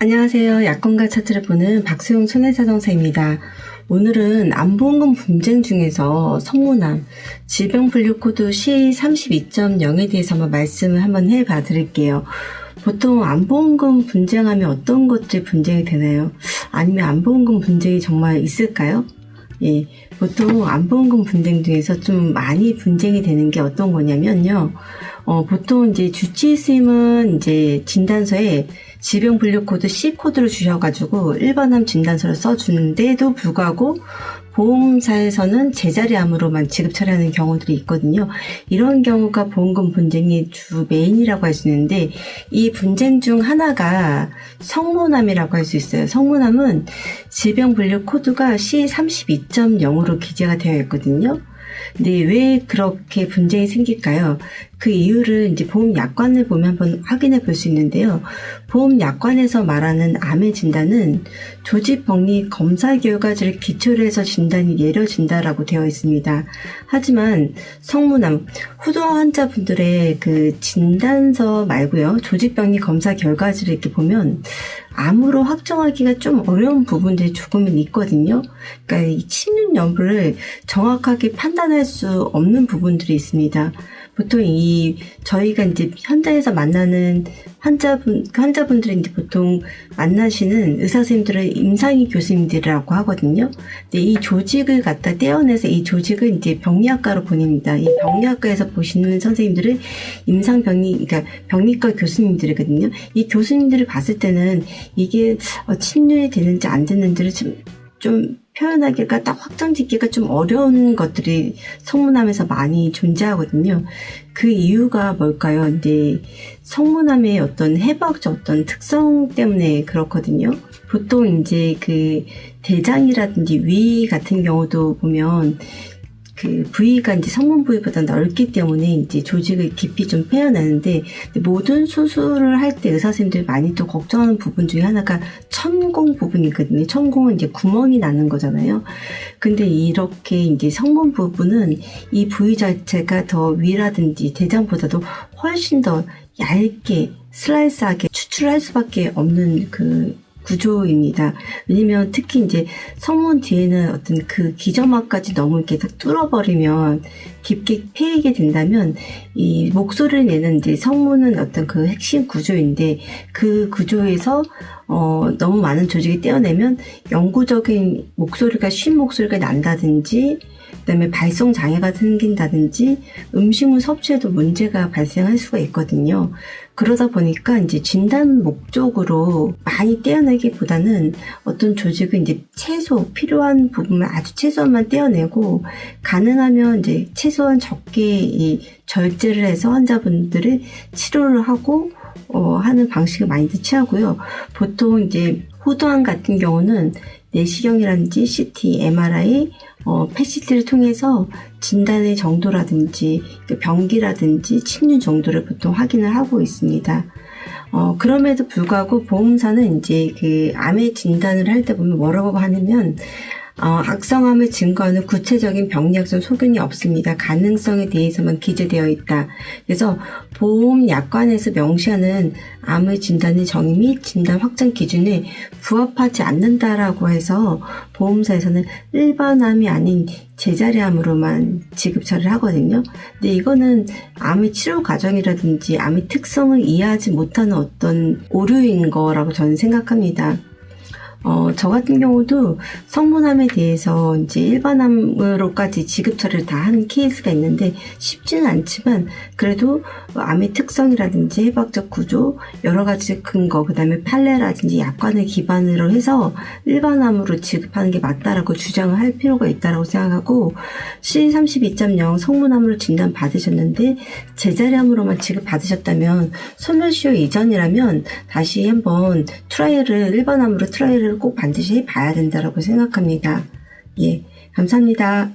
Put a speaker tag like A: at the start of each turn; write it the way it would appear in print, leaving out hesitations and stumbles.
A: 안녕하세요. 약관과 차트를 보는 박수용 손해자동사입니다. 오늘은 안보험금 분쟁 중에서 성모남, 질병분류코드 C32.0에 대해서 말씀을 한번 해봐 드릴게요. 보통 안보험금 분쟁하면 어떤 것들이 분쟁이 되나요? 아니면 안보험금 분쟁이 정말 있을까요? 예, 보통 안보험금 분쟁 중에서 좀 많이 분쟁이 되는 게 어떤 거냐면요. 보통 이제 주치의스님은 이제 진단서에 질병분류코드 C 코드를 주셔가지고 일반암 진단서를 써주는데도 불구하고 보험사에서는 제자리암으로만 지급 처리하는 경우들이 있거든요. 이런 경우가 보험금 분쟁의 주 메인이라고 할 수 있는데, 이 분쟁 중 하나가 성모남이라고 할 수 있어요. 성모남은 질병분류코드가 C32.0으로 기재가 되어 있거든요. 근데 왜 그렇게 분쟁이 생길까요? 그 이유를 이제 보험약관을 보면 한번 확인해 볼 수 있는데요. 보험약관에서 말하는 암의 진단은 조직법리 검사 결과지를 기초로 해서 진단이 내려진다라고 되어 있습니다. 하지만 성모남, 후도 환자분들의 그 진단서 말고요. 조직병리 검사 결과지를 이렇게 보면 암으로 확정하기가 좀 어려운 부분들이 조금은 있거든요. 그러니까 이 침륜 여부를 정확하게 판단할 수 없는 부분들이 있습니다. 보통 저희가 이제 현장에서 만나는 환자분들이 이제 보통 만나시는 의사 선생님들은 임상의 교수님들이라고 하거든요. 근데 이 조직을 갖다 떼어내서 이 조직을 이제 병리학과로 보냅니다. 이 병리학과에서 보시는 선생님들은 그러니까 병리과 교수님들이거든요. 이 교수님들을 봤을 때는 이게 침륜이 되는지 안 되는지를 좀 표현하기가 딱 확정짓기가 좀 어려운 것들이 성모남에서 많이 존재하거든요. 그 이유가 뭘까요? 이제 성모남의 어떤 해부학적 어떤 특성 때문에 그렇거든요. 보통 이제 그 대장이라든지 위 같은 경우도 보면 그 부위가 이제 성문 부위보다 넓기 때문에 이제 조직을 깊이 좀 빼어내는데, 모든 수술을 할 때 의사 선생님들이 많이 또 걱정하는 부분 중에 하나가 천공 부분이거든요. 천공은 이제 구멍이 나는 거잖아요. 근데 이렇게 이제 성문 부분은 이 부위 자체가 더 위라든지 대장보다도 훨씬 더 얇게 슬라이스하게 추출할 수밖에 없는 그 구조입니다. 왜냐면 특히 이제 성문 뒤에는 어떤 그 기저막까지 너무 이렇게 딱 뚫어버리면 깊게 패이게 된다면 이 목소리를 내는 이제 성문은 어떤 그 핵심 구조인데, 그 구조에서 너무 많은 조직이 떼어내면 영구적인 목소리가 쉰 목소리가 난다든지, 그다음에 발성 장애가 생긴다든지 음식물 섭취에도 문제가 발생할 수가 있거든요. 그러다 보니까 이제 진단 목적으로 많이 떼어내기보다는 어떤 조직은 이제 필요한 부분만 아주 최소한만 떼어내고, 가능하면 이제 최소한 적게 이 절제를 해서 환자분들을 치료를 하고 하는 방식을 많이들 취하고요. 보통 이제 후두암 같은 경우는 내시경이라든지 CT, MRI, PET-CT를 통해서 진단의 정도라든지 병기라든지 침륜 정도를 보통 확인을 하고 있습니다. 그럼에도 불구하고 보험사는 이제 그 암의 진단을 할 때 보면 뭐라고 하냐면, 악성암을 증거하는 구체적인 병리학적 소견이 없습니다. 가능성에 대해서만 기재되어 있다. 그래서 보험약관에서 명시하는 암의 진단의 정의 및 진단 확정 기준에 부합하지 않는다라고 해서 보험사에서는 일반암이 아닌 제자리암으로만 지급 처리를 하거든요. 근데 이거는 암의 치료 과정이라든지 암의 특성을 이해하지 못하는 어떤 오류인 거라고 저는 생각합니다. 저 같은 경우도 성모남에 대해서 이제 일반암으로까지 지급 처리를 다 한 케이스가 있는데 쉽지는 않지만, 그래도 암의 특성이라든지 해부학적 구조, 여러 가지 근거, 그 다음에 판례라든지 약관을 기반으로 해서 일반암으로 지급하는 게 맞다라고 주장을 할 필요가 있다라고 생각하고, C32.0 성모남으로 진단 받으셨는데 제자리암으로만 지급 받으셨다면 소멸시효 이전이라면 다시 한번 일반암으로 트라이를 꼭 반드시 해봐야 된다라고 생각합니다. 예, 감사합니다.